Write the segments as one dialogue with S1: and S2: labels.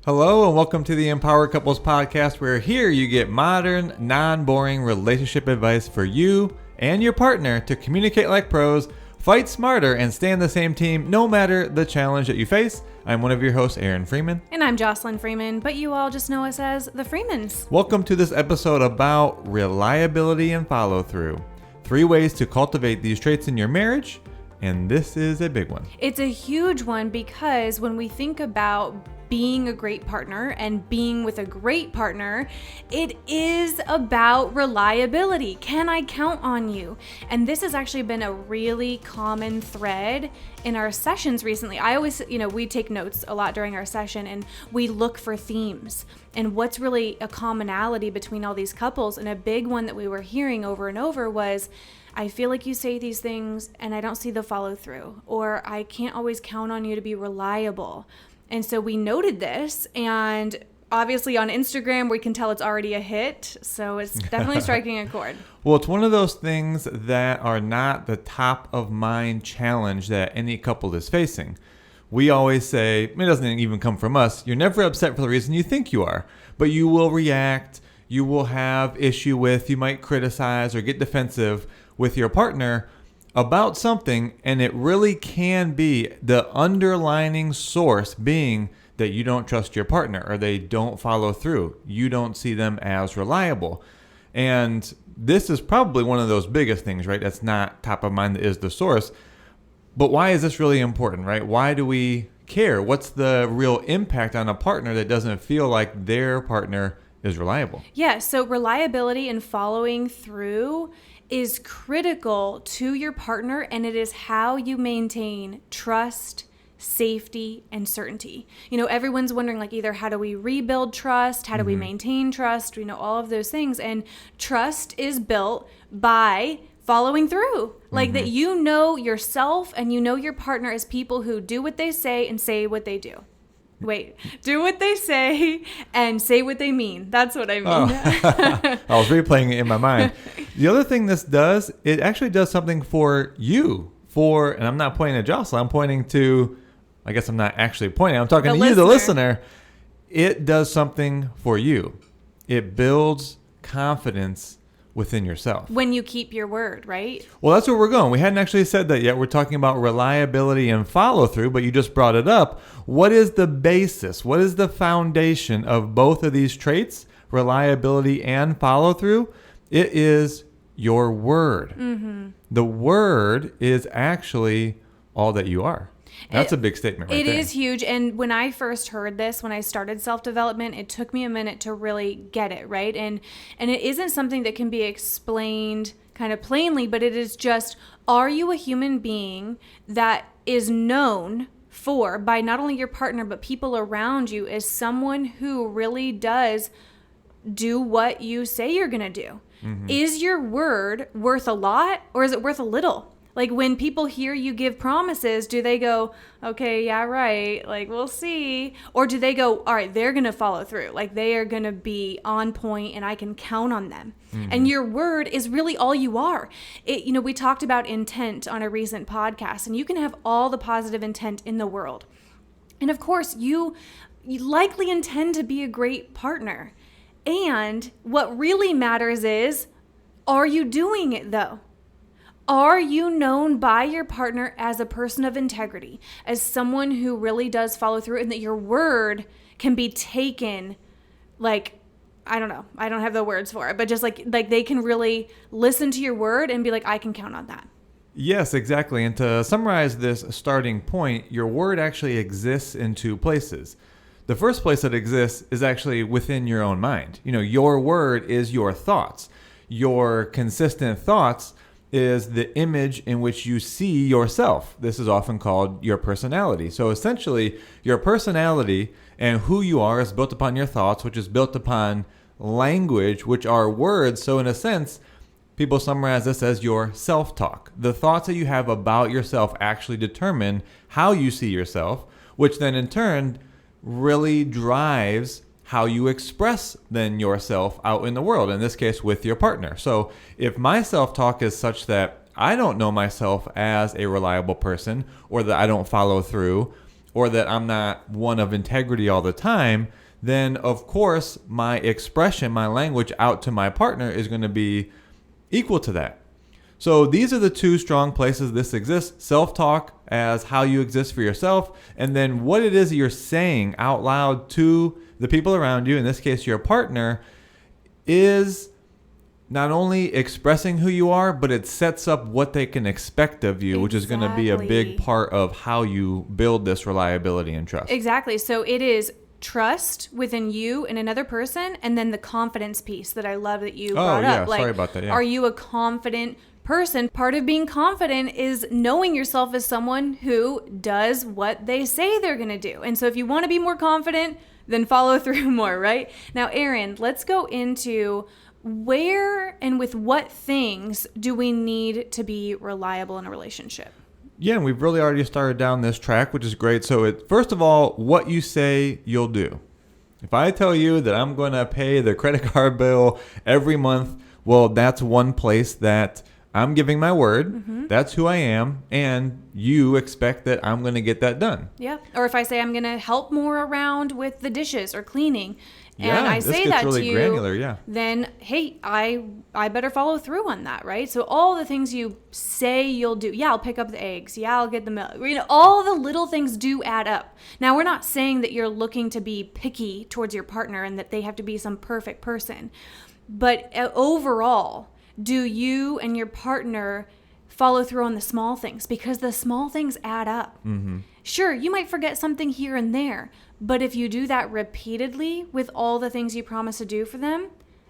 S1: Hello and welcome to the Empowered Couples Podcast, where here you get modern, non-boring relationship advice for you and your partner to communicate like pros, fight smarter, and stay on the same team no matter the challenge that you face. I'm one of your hosts, Aaron Freeman.
S2: And I'm Jocelyn Freeman, but you all just know us as the Freemans.
S1: Welcome to this episode about reliability and follow-through. 3 ways to cultivate these traits in your marriage, and this is a big one.
S2: It's a huge one because when we think about being a great partner and being with a great partner, it is about reliability. Can I count on you? And this has actually been a really common thread in our sessions recently. I always, we take notes a lot during our session and we look for themes and what's really a commonality between all these couples. And a big one that we were hearing over and over was, I feel like you say these things and I don't see the follow through, or I can't always count on you to be reliable. And so we noted this, and obviously on Instagram, we can tell it's already a hit. So it's definitely striking a chord.
S1: Well, it's one of those things that are not the top of mind challenge that any couple is facing. We always say, it doesn't even come from us, you're never upset for the reason you think you are, but you will react, you will have issue with, you might criticize or get defensive with your partner about something, and it really can be the underlining source being that you don't trust your partner or they don't follow through. You don't see them as reliable. And this is probably one of those biggest things, right? That's not top of mind, that is the source. But why is this really important, right? Why do we care? What's the real impact on a partner that doesn't feel like their partner is reliable?
S2: Yeah, so reliability and following through is critical to your partner, and it is how you maintain trust, safety, and certainty. Everyone's wondering, either how do we rebuild trust? How do we maintain trust? All of those things. And trust is built by following through. That you know yourself and you know your partner as people who do what they say and say what they do. Do what they say and say what they mean. That's what I mean.
S1: I was replaying it in my mind. The other thing this does, it actually does something for you. And I'm not pointing at Jocelyn. I'm pointing to, I guess I'm not actually pointing. I'm talking to you, the listener. It does something for you. It builds confidence within yourself.
S2: When you keep your word, right?
S1: Well, that's where we're going. We hadn't actually said that yet. We're talking about reliability and follow through, but you just brought it up. What is the basis? What is the foundation of both of these traits, reliability and follow through? It is your word. Mm-hmm. The word is actually all that you are. That's a big statement right there.
S2: It is huge. And when I first heard this, when I started self-development, it took me a minute to really get it, right? And it isn't something that can be explained kind of plainly, but it is just, are you a human being that is known for, by not only your partner, but people around you, as someone who really does do what you say you're going to do? Mm-hmm. Is your word worth a lot, or is it worth a little? When people hear you give promises, do they go, okay, yeah, right, we'll see? Or do they go, all right, they're going to follow through. They are going to be on point and I can count on them. Mm-hmm. And your word is really all you are. We talked about intent on a recent podcast, and you can have all the positive intent in the world. And of course, you likely intend to be a great partner. And what really matters is, are you doing it though? Are you known by your partner as a person of integrity, as someone who really does follow through, and that your word can be taken I don't know, I don't have the words for it, but just they can really listen to your word and be like, I can count on that.
S1: Yes, exactly. And to summarize this starting point, your word actually exists in 2 places. The first place that exists is actually within your own mind. Your word is your thoughts. Your consistent thoughts is the image in which you see yourself. This is often called your personality. So essentially, your personality and who you are is built upon your thoughts, which is built upon language, which are words. So in a sense, people summarize this as your self-talk. The thoughts that you have about yourself actually determine how you see yourself, which then in turn really drives how you express then yourself out in the world, in this case with your partner. So if my self-talk is such that I don't know myself as a reliable person, or that I don't follow through, or that I'm not one of integrity all the time, then of course my expression, my language out to my partner is going to be equal to that. So these are the two strong places this exists. Self-talk as how you exist for yourself, and then what it is that you're saying out loud to the people around you, in this case your partner, is not only expressing who you are, but it sets up what they can expect of you, which is going to be a big part of how you build this reliability and trust.
S2: Exactly. So it is trust within you and another person, and then the confidence piece that I love that you brought up.
S1: Sorry about that. Yeah.
S2: Are you a confident person? Part of being confident is knowing yourself as someone who does what they say they're going to do. And so if you want to be more confident, then follow through more, right? Now, Aaron, let's go into where and with what things do we need to be reliable in a relationship?
S1: Yeah, and we've really already started down this track, which is great. So first of all, what you say you'll do. If I tell you that I'm going to pay the credit card bill every month, well, that's one place that I'm giving my word. Mm-hmm. That's who I am. And you expect that I'm going to get that done.
S2: Yeah. Or if I say I'm going to help more around with the dishes or cleaning, and
S1: yeah,
S2: I say that
S1: really
S2: to you,
S1: granular, yeah.
S2: Then, hey, I better follow through on that, right? So all the things you say you'll do. Yeah, I'll pick up the eggs. Yeah, I'll get the milk. You know, all the little things do add up. Now, we're not saying that you're looking to be picky towards your partner and that they have to be some perfect person. But overall, do you and your partner follow through on the small things? Because the small things add up. Mm-hmm. Sure, you might forget something here and there, but if you do that repeatedly with all the things you promise to do for them,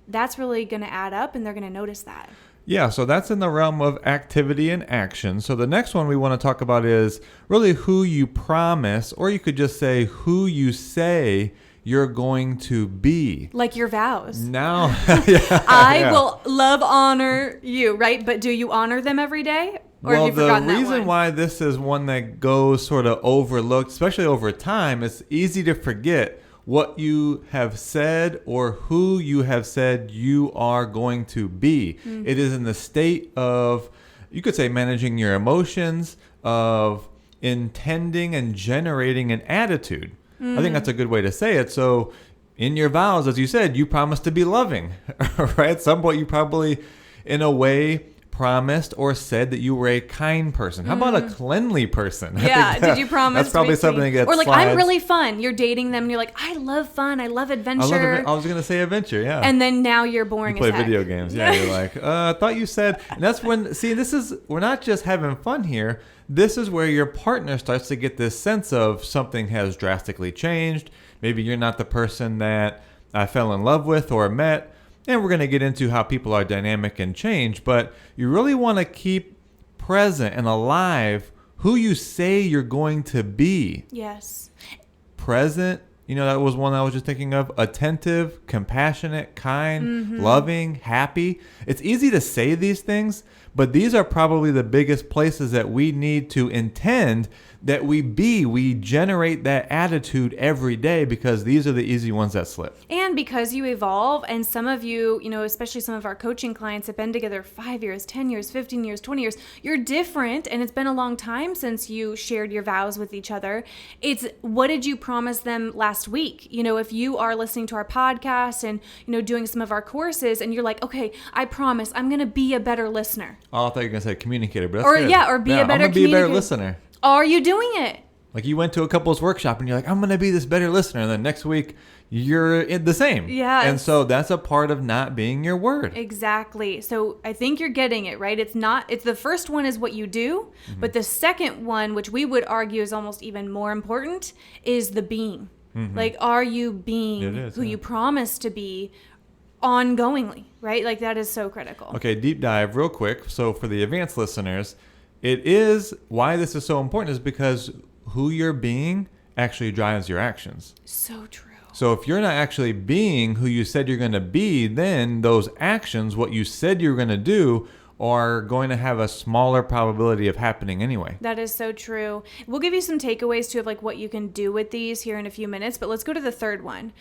S2: that's really going to add up and they're going to notice that.
S1: Yeah, so that's in the realm of activity and action. So the next one we want to talk about is really who you promise, or you could just say who you say you're going to be.
S2: Like your vows.
S1: Now,
S2: I will love, honor you, right? But do you honor them every day? Or
S1: well,
S2: have you forgotten
S1: the reason why this is one that goes sort of overlooked, especially over time, it's easy to forget what you have said or who you have said you are going to be. Mm-hmm. It is in the state of, you could say, managing your emotions, of intending and generating an attitude. I think that's a good way to say it. So in your vows, as you said, you promised to be loving, right? At some point, you probably, in a way, promised or said that you were a kind person. How about a cleanly person?
S2: Yeah, did you promise?
S1: That's probably something that gets
S2: or like,
S1: slides.
S2: I'm really fun. You're dating them and you're like, I love fun. I love adventure.
S1: I was going to say adventure, yeah.
S2: And then now you're boring
S1: you play
S2: as heck.
S1: video games. Yeah, you're like, I thought you said. And that's when, see, we're not just having fun here. This is where your partner starts to get this sense of something has drastically changed. Maybe you're not the person that I fell in love with or met. And we're going to get into how people are dynamic and change. But you really want to keep present and alive who you say you're going to be.
S2: Yes.
S1: Present. That was one I was just thinking of. Attentive, compassionate, kind, loving, happy. It's easy to say these things, but these are probably the biggest places that we need to intend that we generate that attitude every day, because these are the easy ones that slip.
S2: And because you evolve, and some of you, especially some of our coaching clients have been together 5 years, 10 years, 15 years, 20 years. You're different, and it's been a long time since you shared your vows with each other. It's what did you promise them last week? If you are listening to our podcast and, doing some of our courses, and you're like, okay, I promise I'm going to be a better listener.
S1: Oh, I thought you were going to say communicator, but that's
S2: or
S1: good.
S2: Yeah, or be a better
S1: I'm going to be a better listener.
S2: Are you doing it?
S1: Like you went to a couples workshop and you're like, I'm going to be this better listener. And then next week you're the same.
S2: Yeah.
S1: And so that's a part of not being your word.
S2: Exactly. So I think you're getting it, right? It's the first one is what you do, but the second one, which we would argue is almost even more important, is the being. Mm-hmm. Like, are you being who you promise to be ongoingly, right? Like that is so critical.
S1: Okay, deep dive real quick. So for the advanced listeners, it is why this is so important is because who you're being actually drives your actions.
S2: So true.
S1: So if you're not actually being who you said you're going to be, then those actions, what you said you're going to do, are going to have a smaller probability of happening anyway.
S2: That is so true. We'll give you some takeaways too of like what you can do with these here in a few minutes, but let's go to the third one.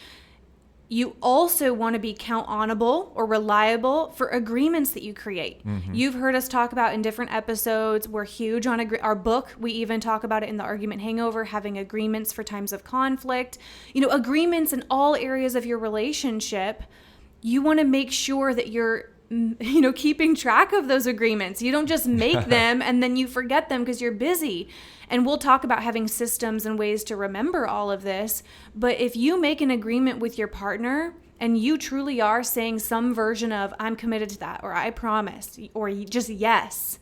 S2: you also want to be count-onable or reliable for agreements that you create.
S1: Mm-hmm.
S2: You've heard us talk about in different episodes. We're huge on our book. We even talk about it in the Argument Hangover, having agreements for times of conflict. Agreements in all areas of your relationship. You want to make sure that you're keeping track of those agreements. You don't just make them and then you forget them because you're busy. And we'll talk about having systems and ways to remember all of this. But if you make an agreement with your partner and you truly are saying some version of, I'm committed to that, or I promise, or just yes,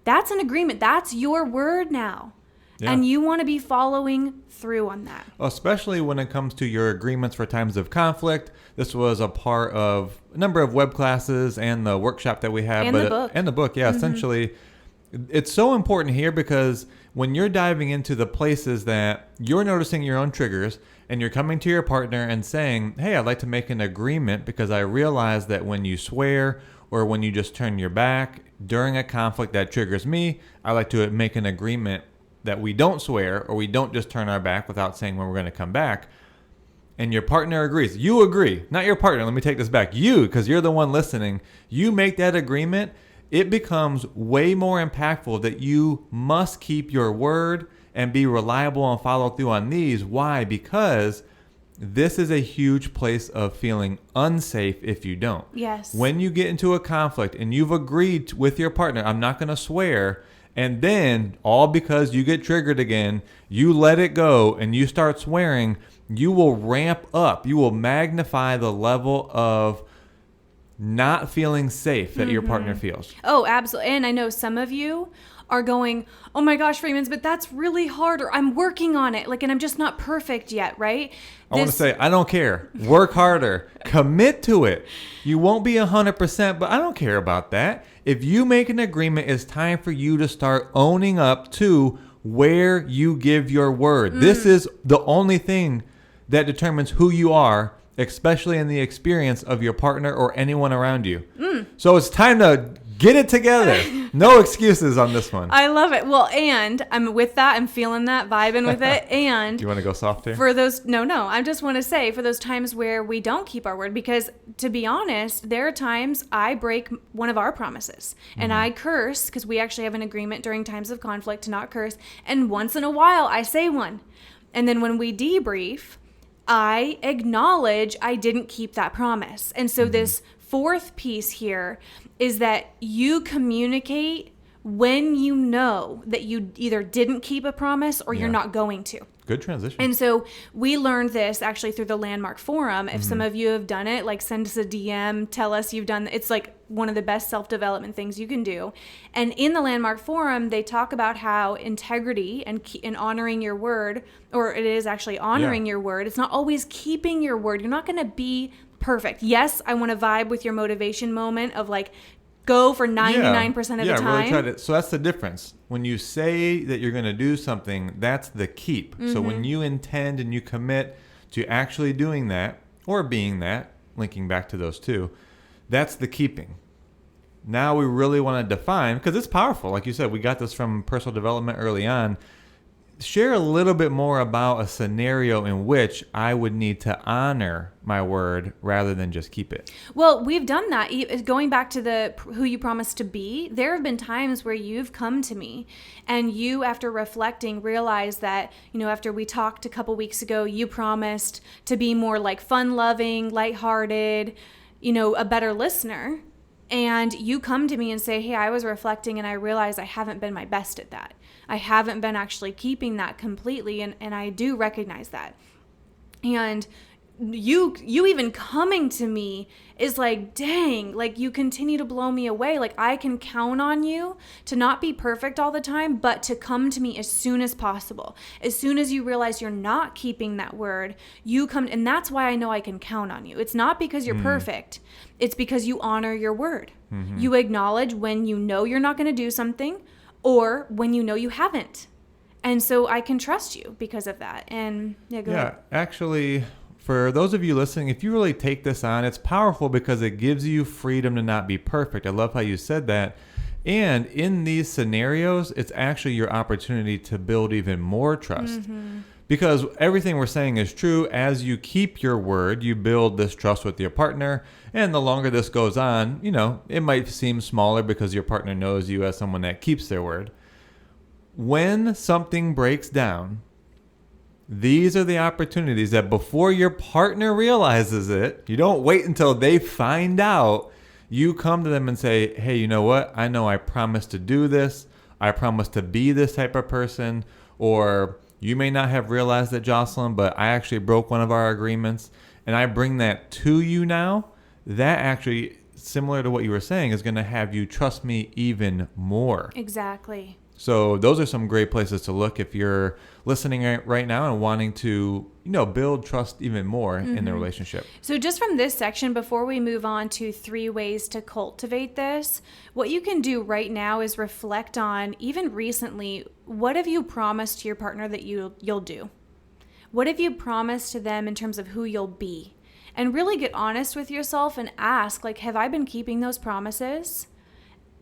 S2: that's an agreement. That's your word now. Yeah. And you want to be following through on that.
S1: Especially when it comes to your agreements for times of conflict. This was a part of a number of web classes and the workshop that we have.
S2: And the book.
S1: And the book, yeah. Mm-hmm. Essentially, it's so important here because when you're diving into the places that you're noticing your own triggers and you're coming to your partner and saying, hey, I'd like to make an agreement because I realize that when you swear or when you just turn your back during a conflict that triggers me, I like to make an agreement that we don't swear or we don't just turn our back without saying when we're going to come back. And your partner agrees. You agree, not your partner. Let me take this back. You, because you're the one listening, you make that agreement. It becomes way more impactful that you must keep your word and be reliable and follow through on these. Why? Because this is a huge place of feeling unsafe if you don't.
S2: Yes.
S1: When you get into a conflict and you've agreed with your partner, I'm not going to swear, and then all because you get triggered again, you let it go and you start swearing, you will ramp up. You will magnify the level of not feeling safe that your partner feels.
S2: Oh, absolutely. And I know some of you are going, oh my gosh, Freemans, but that's really hard, or I'm working on it. And I'm just not perfect yet, right?
S1: I want to say, I don't care. Work harder. Commit to it. You won't be 100%, but I don't care about that. If you make an agreement, it's time for you to start owning up to where you give your word. This is the only thing that determines who you are, especially in the experience of your partner or anyone around you. So it's time to get it together. No excuses on this one.
S2: I love it. Well, and I'm with that. I'm feeling that, vibing with it. And
S1: you want to go soft here?
S2: For those, no. I just want to say for those times where we don't keep our word, because to be honest, there are times I break one of our promises and I curse, because we actually have an agreement during times of conflict to not curse. And once in a while I say one. And then when we debrief, I acknowledge I didn't keep that promise. And so this fourth piece here is that you communicate when you know that you either didn't keep a promise or you're not going to.
S1: Good transition.
S2: And so we learned this actually through the Landmark Forum. If some of you have done it, send us a DM, tell us you've done it. It's one of the best self-development things you can do. And in the Landmark Forum, they talk about how integrity and honoring your word, or it is actually honoring your word. It's not always keeping your word. You're not going to be perfect. Yes, I want to vibe with your motivation moment of go for 99% of the time.
S1: Really try to. So that's the difference. When you say that you're going to do something, that's the keep. So when you intend and you commit to actually doing that or being that, linking back to those two, that's the keeping. Now we really want to define, because it's powerful. Like you said, we got this from personal development early on. Share a little bit more about a scenario in which I would need to honor my word rather than just keep it.
S2: Well, we've done that. Going back to the who you promised to be, there have been times where you've come to me and you, after reflecting, realized that, after we talked a couple weeks ago, you promised to be more fun-loving, lighthearted, a better listener. And you come to me and say, hey, I was reflecting and I realized I haven't been my best at that. I haven't been actually keeping that completely, and I do recognize that. And you even coming to me is dang, you continue to blow me away. I can count on you to not be perfect all the time, but to come to me as soon as possible. As soon as you realize you're not keeping that word, you come, and that's why I know I can count on you. It's not because you're perfect. It's because you honor your word. You acknowledge when you know you're not going to do something, or when you know you haven't. And so I can trust you because of that. And go ahead.
S1: Actually, for those of you listening, if you really take this on, it's powerful because it gives you freedom to not be perfect. I love how you said that. And in these scenarios, it's actually your opportunity to build even more trust. Because everything we're saying is true. As you keep your word, you build this trust with your partner. And the longer this goes on, it might seem smaller because your partner knows you as someone that keeps their word. When something breaks down, these are the opportunities that before your partner realizes it, you don't wait until they find out. You come to them and say, hey, you know what? I know I promised to do this. I promised to be this type of person. Or you may not have realized it, Jocelyn, but I actually broke one of our agreements. And I bring that to you now. That actually, similar to what you were saying, is going to have you trust me even more.
S2: Exactly.
S1: So those are some great places to look if you're listening right now and wanting to, build trust even more in the relationship.
S2: So just from this section, before we move on to 3 ways to cultivate this, what you can do right now is reflect on, even recently, what have you promised to your partner that you'll do? What have you promised to them in terms of who you'll be? And really get honest with yourself and ask, have I been keeping those promises?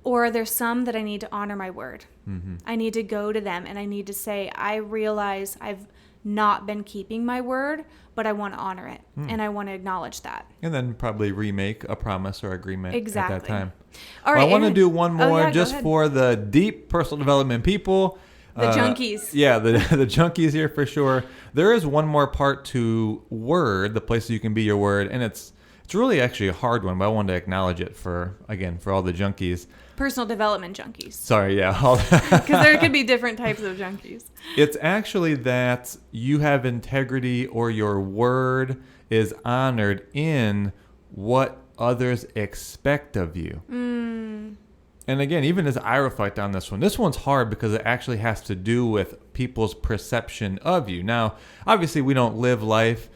S2: Or are there some that I need to honor my word? Mm-hmm. I need to go to them and I need to say, I realize I've not been keeping my word, but I want to honor it. And I want to acknowledge that.
S1: And then probably remake a promise or agreement at that time.
S2: All right.
S1: I want to do one more just
S2: go ahead.
S1: for the deep personal development people.
S2: The junkies.
S1: Yeah, the junkies here for sure. There is one more part to word, the places you can be your word. And it's really actually a hard one, but I wanted to acknowledge it for all the junkies.
S2: Personal development junkies.
S1: Sorry, yeah.
S2: Because there could be different types of junkies.
S1: It's actually that you have integrity or your word is honored in what others expect of you. And again, even as I reflect on this one's hard because it actually has to do with people's perception of you. Now, obviously, we don't live life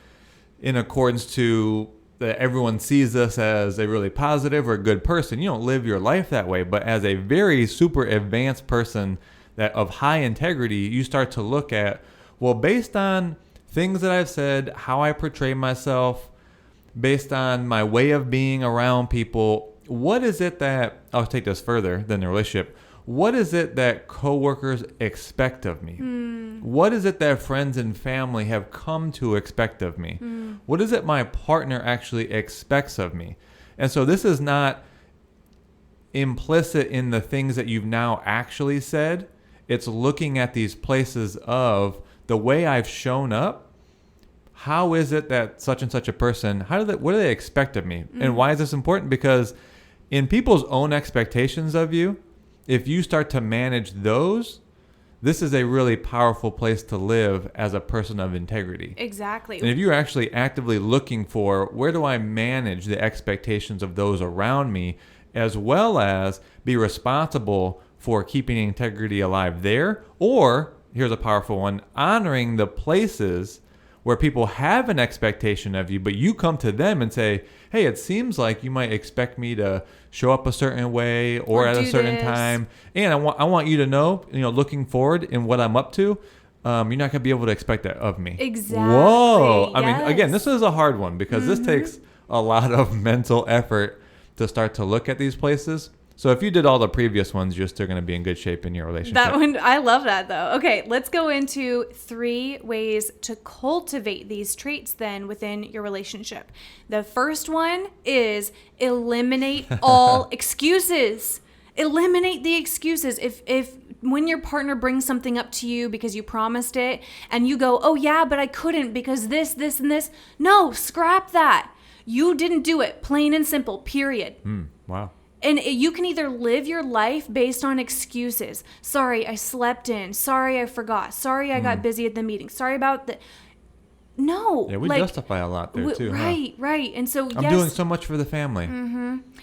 S1: in accordance to that everyone sees us as a really positive or a good person. You don't live your life that way, but as a very super advanced person that of high integrity, you start to look at, well, based on things that I've said, how I portray myself, based on my way of being around people, what is it that, I'll take this further than the relationship, what is it that coworkers expect of me? What is it that friends and family have come to expect of me? What is it my partner actually expects of me? And so this is not implicit in the things that you've now actually said. It's looking at these places of the way I've shown up. How is it that such and such a person, what do they expect of me? And why is this important? Because in people's own expectations of you, if you start to manage those, this is a really powerful place to live as a person of integrity.
S2: Exactly.
S1: And if you're actually actively looking for where do I manage the expectations of those around me, as well as be responsible for keeping integrity alive there, or, here's a powerful one, honoring the places where people have an expectation of you, but you come to them and say, hey, it seems like you might expect me to show up a certain way or at a certain time. And I want you to know, looking forward in what I'm up to, you're not going to be able to expect that of me.
S2: Exactly.
S1: Whoa.
S2: Yes.
S1: I mean, again, this is a hard one because this takes a lot of mental effort to start to look at these places. So if you did all the previous ones, you're still going to be in good shape in your relationship.
S2: That one, I love that though. Okay, let's go into 3 ways to cultivate these traits then within your relationship. The first one is eliminate all excuses. Eliminate the excuses. If when your partner brings something up to you because you promised it and you go, oh yeah, but I couldn't because this, and this. No, scrap that. You didn't do it. Plain and simple, period.
S1: Wow.
S2: And you can either live your life based on excuses. Sorry, I slept in. Sorry, I forgot. Sorry, I got busy at the meeting. Sorry about the... No.
S1: Yeah, we justify a lot there too.
S2: Right. And so,
S1: I'm doing so much for the family.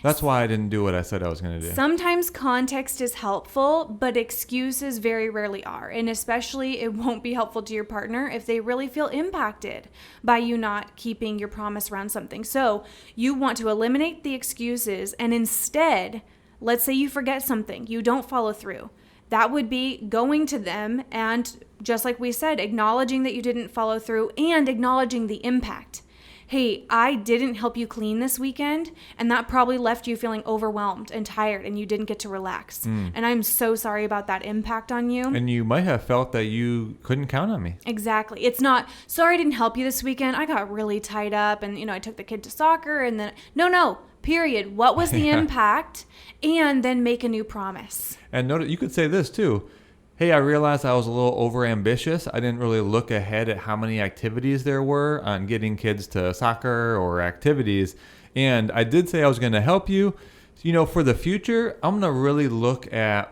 S1: That's why I didn't do what I said I was going to do.
S2: Sometimes context is helpful, but excuses very rarely are. And especially it won't be helpful to your partner if they really feel impacted by you not keeping your promise around something. So you want to eliminate the excuses and instead, let's say you forget something, you don't follow through. That would be going to them and, just like we said, acknowledging that you didn't follow through and acknowledging the impact. hey, I didn't help you clean this weekend, and that probably left you feeling overwhelmed and tired, and you didn't get to relax. And I'm so sorry about that impact on you.
S1: And you might have felt that you couldn't count on me.
S2: Exactly. It's not, sorry I didn't help you this weekend. I got really tied up, and, I took the kid to soccer, and then, no, period. What was the impact? And then make a new promise.
S1: And notice, you could say this too. Hey, I realized I was a little overambitious. I didn't really look ahead at how many activities there were on getting kids to soccer or activities. And I did say I was going to help you. For the future, I'm going to really look at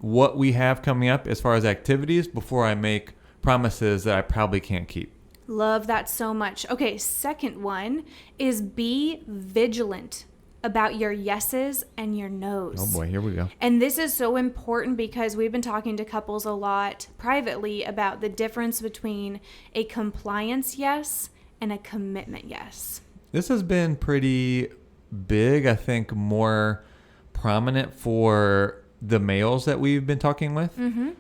S1: what we have coming up as far as activities before I make promises that I probably can't keep.
S2: Love that so much. Okay, second one is be vigilant about your yeses and your nos.
S1: Oh boy, here we go.
S2: And this is so important because we've been talking to couples a lot privately about the difference between a compliance yes and a commitment yes.
S1: This has been pretty big, I think more prominent for the males that we've been talking with.
S2: Mm-hmm.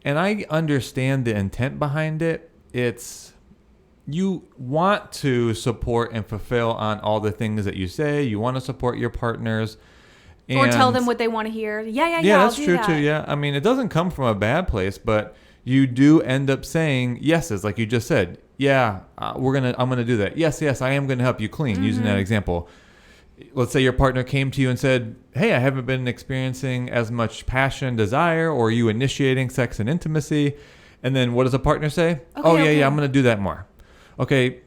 S1: And I understand the intent behind it. It's you want to support and fulfill on all the things that you say. You want to support your partners.
S2: Or tell them what they want to hear. Yeah,
S1: that's
S2: I'll do
S1: true
S2: that.
S1: too. Yeah. I mean, it doesn't come from a bad place, but you do end up saying yeses, like you just said. Yeah, I'm going to do that. Yes, I am going to help you clean, using that example. Let's say your partner came to you and said, hey, I haven't been experiencing as much passion, desire, or you initiating sex and intimacy. And then what does a partner say?
S2: Okay.
S1: I'm going to do that more. Okay,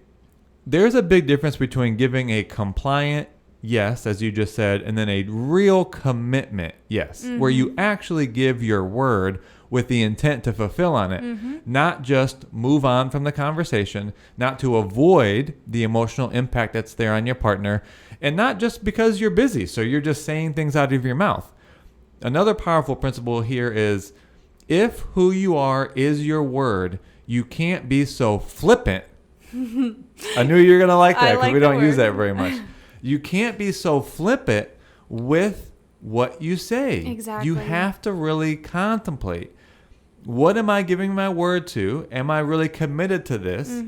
S1: there's a big difference between giving a compliant yes, as you just said, and then a real commitment yes, where you actually give your word with the intent to fulfill on it, not just move on from the conversation, not to avoid the emotional impact that's there on your partner, and not just because you're busy, so you're just saying things out of your mouth. Another powerful principle here is if who you are is your word, you can't be so flippant. I knew you were going to like that because we don't use that very much. You can't be so flippant with what you say.
S2: Exactly.
S1: You have to really contemplate. What am I giving my word to? Am I really committed to this?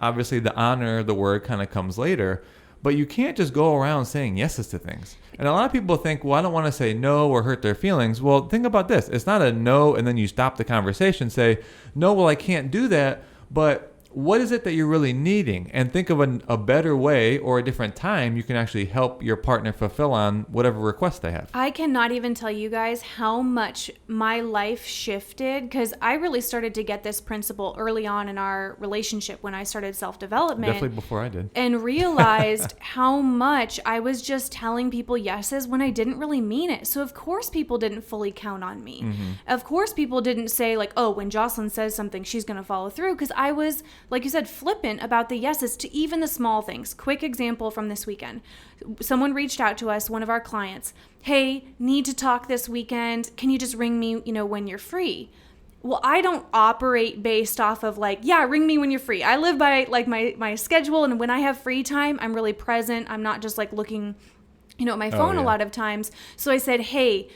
S1: Obviously, the honor of the word kind of comes later. But you can't just go around saying yeses to things. And a lot of people think, well, I don't want to say no or hurt their feelings. Well, think about this. It's not a no and then you stop the conversation. Say, no, well, I can't do that. But what is it that you're really needing? And think of a better way or a different time you can actually help your partner fulfill on whatever request they have.
S2: I cannot even tell you guys how much my life shifted because I really started to get this principle early on in our relationship when I started self-development.
S1: Definitely before I did.
S2: And realized how much I was just telling people yeses when I didn't really mean it. So of course people didn't fully count on me. Of course people didn't say like, oh, when Jocelyn says something, she's going to follow through because I was, like you said, flippant about the yeses to even the small things. Quick example from this weekend. Someone reached out to us, one of our clients. Hey, need to talk this weekend. Can you just ring me, when you're free? Well, I don't operate based off of like, yeah, ring me when you're free. I live by like my schedule. And when I have free time, I'm really present. I'm not just like looking, at my phone a lot of times. So I said, hey,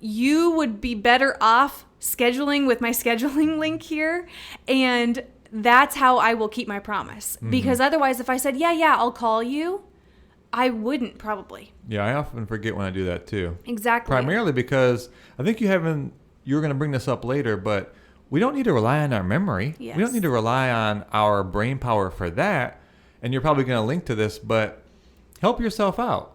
S2: you would be better off scheduling with my scheduling link here. And that's how I will keep my promise. Because otherwise, if I said, yeah, I'll call you, I wouldn't probably.
S1: Yeah, I often forget when I do that too.
S2: Exactly.
S1: Primarily because I think you're going to bring this up later, but we don't need to rely on our memory.
S2: Yes.
S1: We don't need to rely on our brain power for that. And you're probably going to link to this, but help yourself out.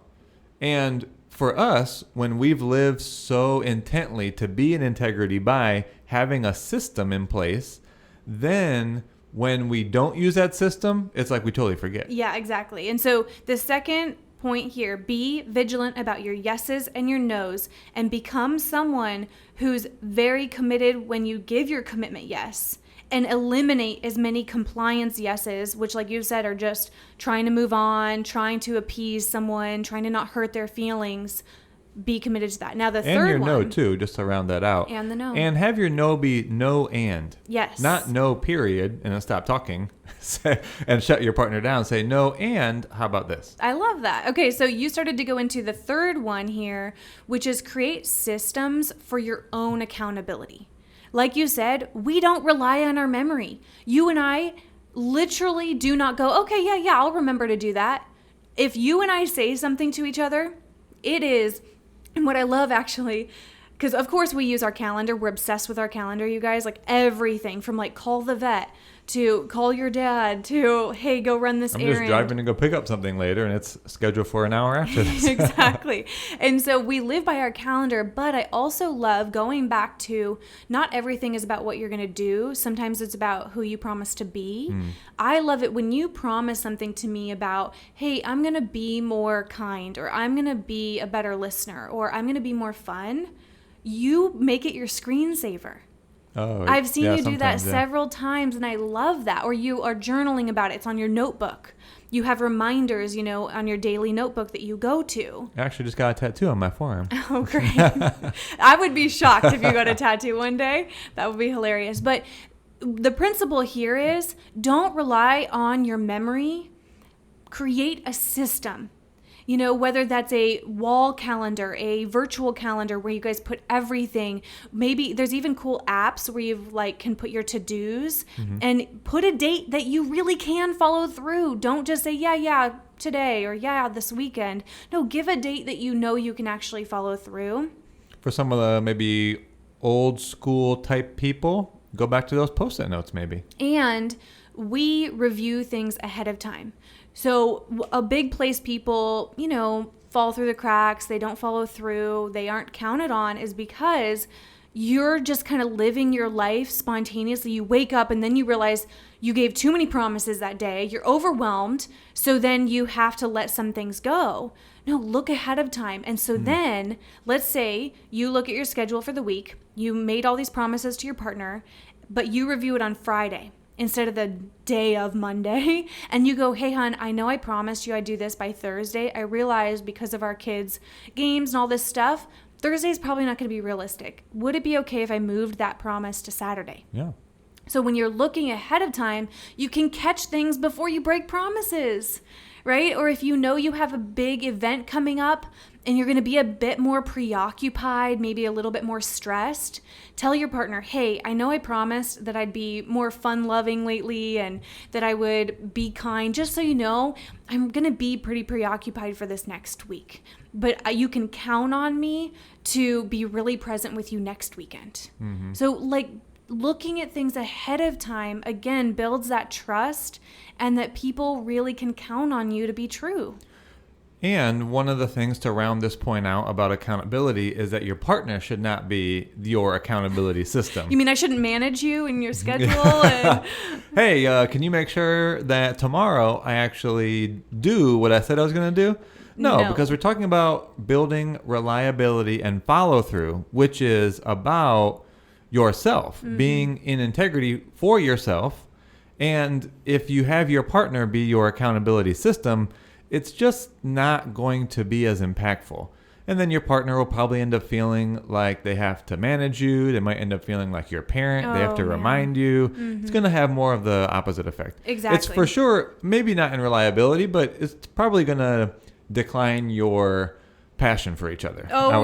S1: And for us, when we've lived so intently to be in integrity by having a system in place, then when we don't use that system, it's like we totally forget.
S2: Yeah, exactly. And so the second point here, be vigilant about your yeses and your nos and become someone who's very committed when you give your commitment yes, and eliminate as many compliance yeses, which like you said are just trying to move on, trying to appease someone, trying to not hurt their feelings. Be committed to that. Now the third one.
S1: And your no too, just to round that out.
S2: And the no.
S1: And have your no be no and.
S2: Yes.
S1: Not no period and then stop talking and shut your partner down. Say no and how about this?
S2: I love that. Okay, so you started to go into the third one here, which is create systems for your own accountability. Like you said, we don't rely on our memory. You and I literally do not go, okay, yeah, I'll remember to do that. If you and I say something to each other, it is, and what I love actually, because of course we use our calendar. We're obsessed with our calendar, you guys. Like everything from like call the vet to call your dad to, hey, go run this errand.
S1: I'm just driving to go pick up something later and it's scheduled for an hour after this.
S2: Exactly. And so we live by our calendar, but I also love going back to not everything is about what you're going to do. Sometimes it's about who you promise to be. I love it when you promise something to me about, hey, I'm going to be more kind, or I'm going to be a better listener, or I'm going to be more fun. You make it your screensaver.
S1: Oh,
S2: I've seen you do that
S1: sometimes,
S2: several times, and I love that. Or you are journaling about it. It's on your notebook. You have reminders, on your daily notebook that you go to.
S1: I actually just got a tattoo on my forearm.
S2: Oh, great. I would be shocked if you got a tattoo one day. That would be hilarious. But the principle here is don't rely on your memory. Create a system. Whether that's a wall calendar, a virtual calendar where you guys put everything. Maybe there's even cool apps where you can put your to-dos and put a date that you really can follow through. Don't just say, yeah, today, or yeah, this weekend. No, give a date that you can actually follow through.
S1: For some of the maybe old school type people, go back to those Post-it notes maybe.
S2: And we review things ahead of time. So a big place people, fall through the cracks, they don't follow through, they aren't counted on, is because you're just kind of living your life spontaneously. You wake up and then you realize you gave too many promises that day. You're overwhelmed. So then you have to let some things go. No, look ahead of time. And so then let's say you look at your schedule for the week. You made all these promises to your partner, but you review it on Friday instead of the day of Monday. And you go, hey, hon, I know I promised you I'd do this by Thursday. I realized because of our kids' games and all this stuff, Thursday is probably not going to be realistic. Would it be okay if I moved that promise to Saturday?
S1: Yeah.
S2: So when you're looking ahead of time, you can catch things before you break promises, right? Or if you have a big event coming up and you're going to be a bit more preoccupied, maybe a little bit more stressed, tell your partner, hey, I know I promised that I'd be more fun-loving lately and that I would be kind. Just so you know, I'm going to be pretty preoccupied for this next week. But you can count on me to be really present with you next weekend. So looking at things ahead of time, again, builds that trust and that people really can count on you to be true.
S1: And one of the things to round this point out about accountability is that your partner should not be your accountability system.
S2: You mean I shouldn't manage you and your schedule? And...
S1: Hey, can you make sure that tomorrow I actually do what I said I was going to do? No, because we're talking about building reliability and follow through, which is about yourself, being in integrity for yourself. And if you have your partner be your accountability system, it's just not going to be as impactful. And then your partner will probably end up feeling like they have to manage you. They might end up feeling like your parent. They have to remind you. It's going to have more of the opposite effect.
S2: Exactly.
S1: It's for sure, maybe not in reliability, but it's probably going to decline your passion for each other. So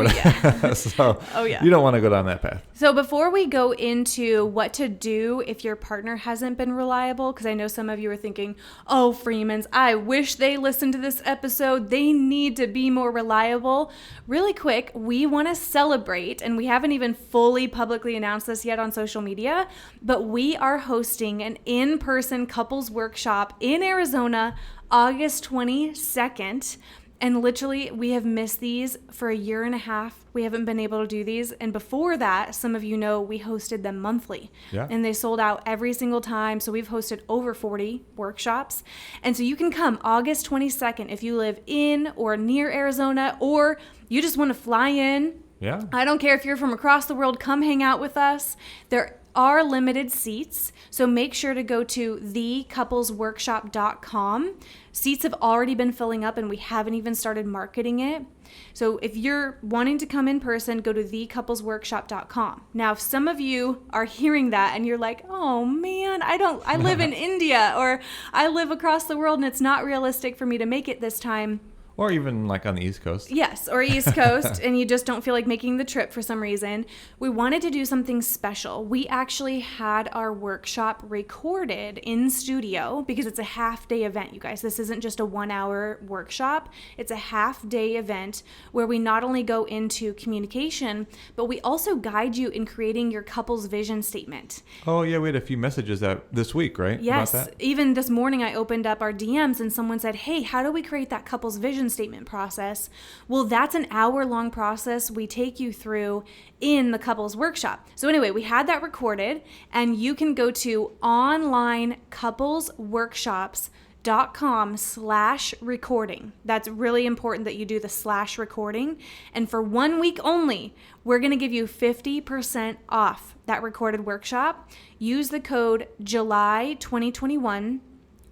S1: you don't want to go down that path.
S2: So before we go into what to do if your partner hasn't been reliable, because I know some of you are thinking, oh, Freemans, I wish they listened to this episode. They need to be more reliable. Really quick, we want to celebrate, and we haven't even fully publicly announced this yet on social media, but we are hosting an in-person couples workshop in Arizona, August 22nd. And literally, we have missed these for a year and a half. We haven't been able to do these. And before that, some of you know, we hosted them monthly. Yeah. And they sold out every single time. So we've hosted over 40 workshops. And so you can come August 22nd if you live in or near Arizona, or you just want to fly in.
S1: Yeah.
S2: I don't care if you're from across the world, come hang out with us. There are limited seats, so make sure to go to thecouplesworkshop.com. Seats have already been filling up and we haven't even started marketing it. So if you're wanting to come in person, go to thecouplesworkshop.com. Now, if some of you are hearing that and you're like, oh man, I live in India, or I live across the world and it's not realistic for me to make it this time.
S1: Or even like on the East Coast.
S2: Yes, or East Coast, and you just don't feel like making the trip for some reason. We wanted to do something special. We actually had our workshop recorded in studio because it's a half-day event, you guys. This isn't just a 1-hour workshop. It's a half-day event where we not only go into communication, but we also guide you in creating your couple's vision statement.
S1: Oh, yeah, we had a few messages this week, right?
S2: Yes,
S1: About that?
S2: even this morning I opened up our DMs and someone said, hey, how do we create that couple's vision statement process? Well, that's an hour-long process we take you through in the couples workshop. So anyway, we had that recorded, and you can go to onlinecouplesworkshops.com/recording. That's really important that you do the /recording. And for 1 week only, we're going to give you 50% off that recorded workshop. Use the code July 2021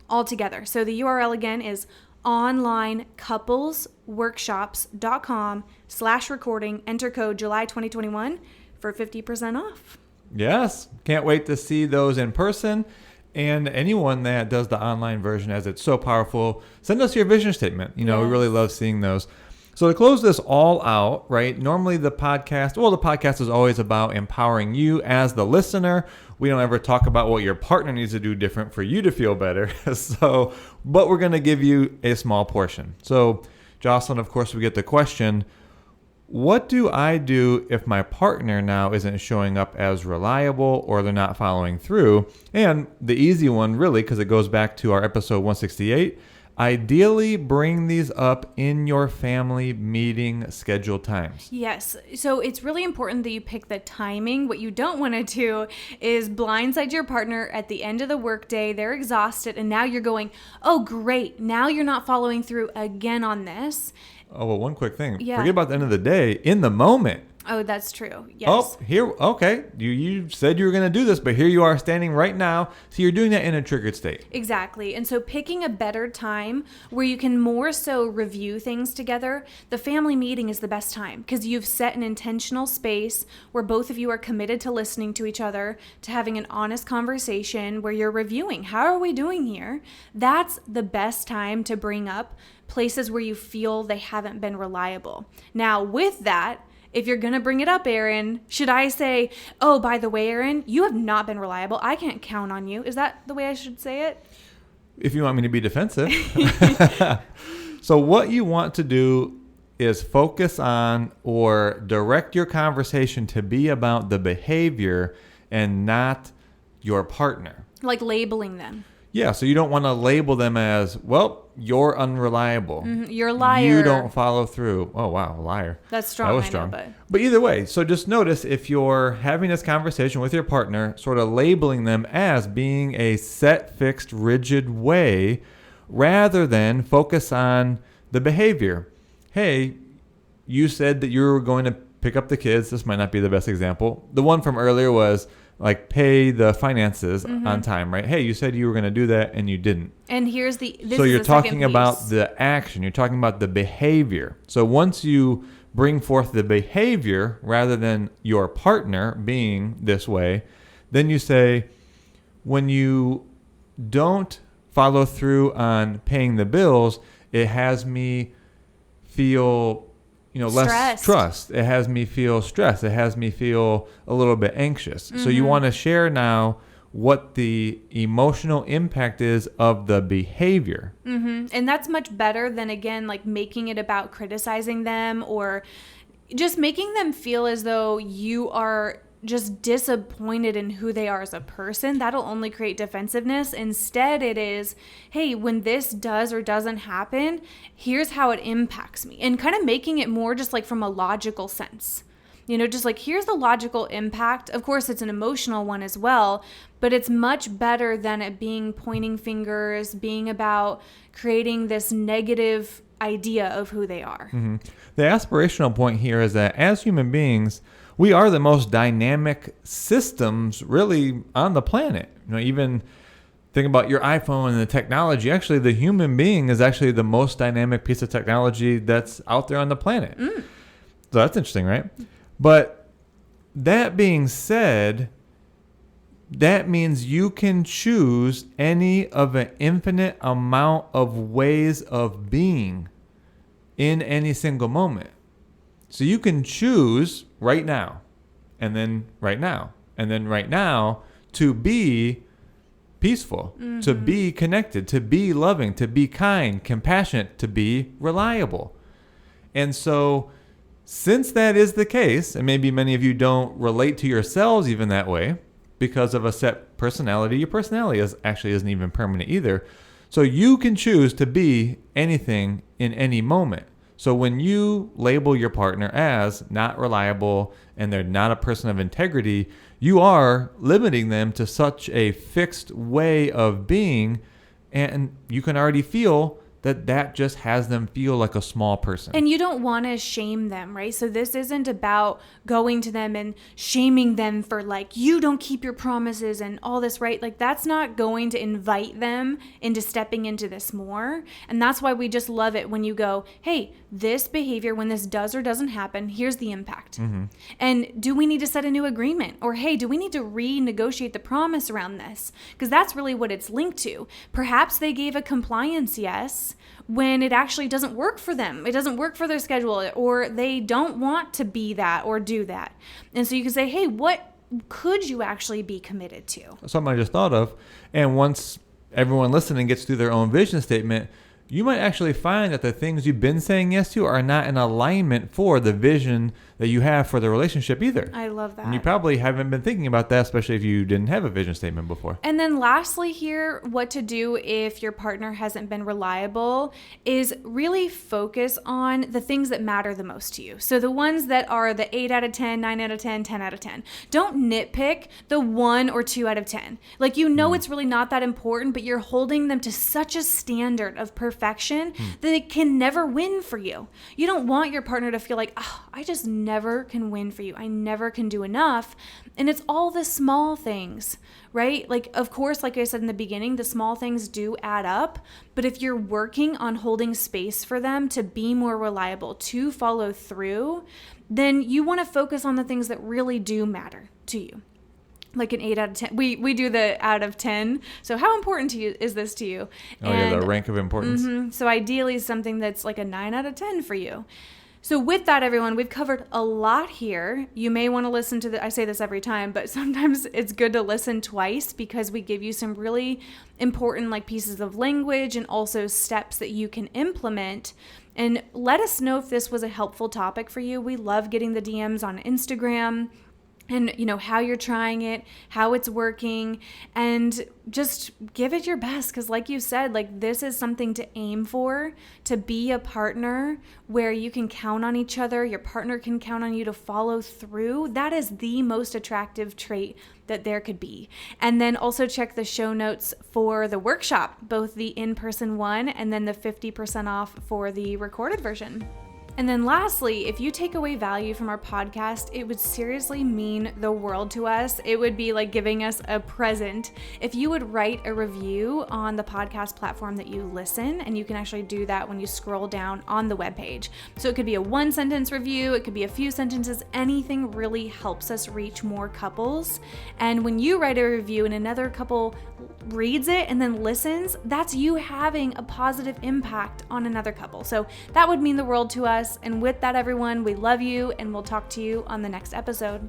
S2: altogether. So the URL again is onlinecouplesworkshops.com/recording. Enter code July 2021 for 50% off.
S1: Yes. Can't wait to see those in person. And anyone that does the online version, as it's so powerful, send us your vision statement. We really love seeing those. So to close this all out, right, normally the podcast is always about empowering you as the listener. We don't ever talk about what your partner needs to do different for you to feel better. But we're going to give you a small portion. So, Jocelyn, of course, we get the question, what do I do if my partner now isn't showing up as reliable or they're not following through? And the easy one, really, because it goes back to our episode 168, ideally bring these up in your family meeting scheduled times.
S2: Yes. So it's really important that you pick the timing. What you don't want to do is blindside your partner at the end of the workday. They're exhausted, and now you're going, oh, great. Now you're not following through again on this.
S1: Oh, well, one quick thing.
S2: Yeah.
S1: Forget about the end of the day. In the moment.
S2: Oh, that's true. Yes.
S1: Oh, okay. You said you were going to do this, but here you are standing right now. So you're doing that in a triggered state.
S2: Exactly. And so picking a better time where you can more so review things together, the family meeting is the best time because you've set an intentional space where both of you are committed to listening to each other, to having an honest conversation where you're reviewing. How are we doing here? That's the best time to bring up places where you feel they haven't been reliable. Now, with that, if you're going to bring it up, Aaron, should I say, oh, by the way, Aaron, you have not been reliable. I can't count on you. Is that the way I should say it?
S1: If you want me to be defensive. So what you want to do is focus on or direct your conversation to be about the behavior and not your partner.
S2: Like labeling them.
S1: Yeah, so you don't want to label them as, well, you're unreliable.
S2: Mm-hmm. You're a liar.
S1: You don't follow through. Oh, wow, liar.
S2: That's strong.
S1: That was strong. But either way, so just notice if you're having this conversation with your partner, sort of labeling them as being a set, fixed, rigid way, rather than focus on the behavior. Hey, you said that you were going to pick up the kids. This might not be the best example. The one from earlier was, like, pay the finances on time, right? Hey, you said you were going to do that and you didn't.
S2: And here's
S1: so you're talking about the action. You're talking about the behavior. So once you bring forth the behavior rather than your partner being this way, then you say, when you don't follow through on paying the bills, it has me feel less trust. It has me feel stressed. It has me feel a little bit anxious. So you want to share now what the emotional impact is of the behavior.
S2: And that's much better than, again, like making it about criticizing them or just making them feel as though you are just disappointed in who they are as a person. That'll only create defensiveness. Instead, it is, hey, when this does or doesn't happen, here's how it impacts me. And kind of making it more just like from a logical sense. Just like, here's the logical impact. Of course, it's an emotional one as well, but it's much better than it being pointing fingers, being about creating this negative idea of who they are.
S1: The aspirational point here is that as human beings, we are the most dynamic systems really on the planet. Even think about your iPhone and the technology. Actually, the human being is actually the most dynamic piece of technology that's out there on the planet. So that's interesting, right? But that being said, that means you can choose any of an infinite amount of ways of being in any single moment. So you can choose right now, and then right now, and then right now to be peaceful, to be connected, to be loving, to be kind, compassionate, to be reliable. And so since that is the case, and maybe many of you don't relate to yourselves even that way because of a set personality, your personality isn't even permanent either. So you can choose to be anything in any moment. So when you label your partner as not reliable and they're not a person of integrity, you are limiting them to such a fixed way of being, and you can already feel that just has them feel like a small person.
S2: And you don't want to shame them, right? So this isn't about going to them and shaming them for like, you don't keep your promises and all this, right? Like that's not going to invite them into stepping into this more. And that's why we just love it when you go, hey, this behavior, when this does or doesn't happen, here's the impact. And do we need to set a new agreement? Or hey, do we need to renegotiate the promise around this? Because that's really what it's linked to. Perhaps they gave a compliance yes when it actually doesn't work for them. It doesn't work for their schedule, or they don't want to be that or do that. And so you can say, hey, what could you actually be committed to?
S1: Something I just thought of. And once everyone listening gets through their own vision statement, you might actually find that the things you've been saying yes to are not in alignment for the vision that you have for the relationship either.
S2: I love that.
S1: And you probably haven't been thinking about that, especially if you didn't have a vision statement before.
S2: And then lastly here, what to do if your partner hasn't been reliable is really focus on the things that matter the most to you. So the ones that are the 8 out of 10, 9 out of 10, 10 out of 10. Don't nitpick the 1 or 2 out of 10. Like, you know, it's really not that important, but you're holding them to such a standard of perfection that it can never win for you. You don't want your partner to feel like, oh, I just never can win for you. I never can do enough. And it's all the small things, right? Like, of course, like I said in the beginning, the small things do add up. But if you're working on holding space for them to be more reliable, to follow through, then you want to focus on the things that really do matter to you. Like an 8 out of 10. We do the out of 10. So how important to you is this to you?
S1: Oh, yeah, the rank of importance.
S2: So ideally something that's like a 9 out of 10 for you. So with that, everyone, we've covered a lot here. You may want to listen to I say this every time, but sometimes it's good to listen twice because we give you some really important like pieces of language and also steps that you can implement. And let us know if this was a helpful topic for you. We love getting the DMs on Instagram. And, you know, how you're trying it, how it's working, and just give it your best. Because like you said, like this is something to aim for, to be a partner where you can count on each other. Your partner can count on you to follow through. That is the most attractive trait that there could be. And then also check the show notes for the workshop, both the in-person one and then the 50% off for the recorded version. And then lastly, if you take away value from our podcast, it would seriously mean the world to us. It would be like giving us a present if you would write a review on the podcast platform that you listen, and you can actually do that when you scroll down on the webpage. So it could be a 1-sentence review, it could be a few sentences, anything really helps us reach more couples. And when you write a review and another couple reads it and then listens, that's you having a positive impact on another couple. So that would mean the world to us. And with that, everyone, we love you, and we'll talk to you on the next episode.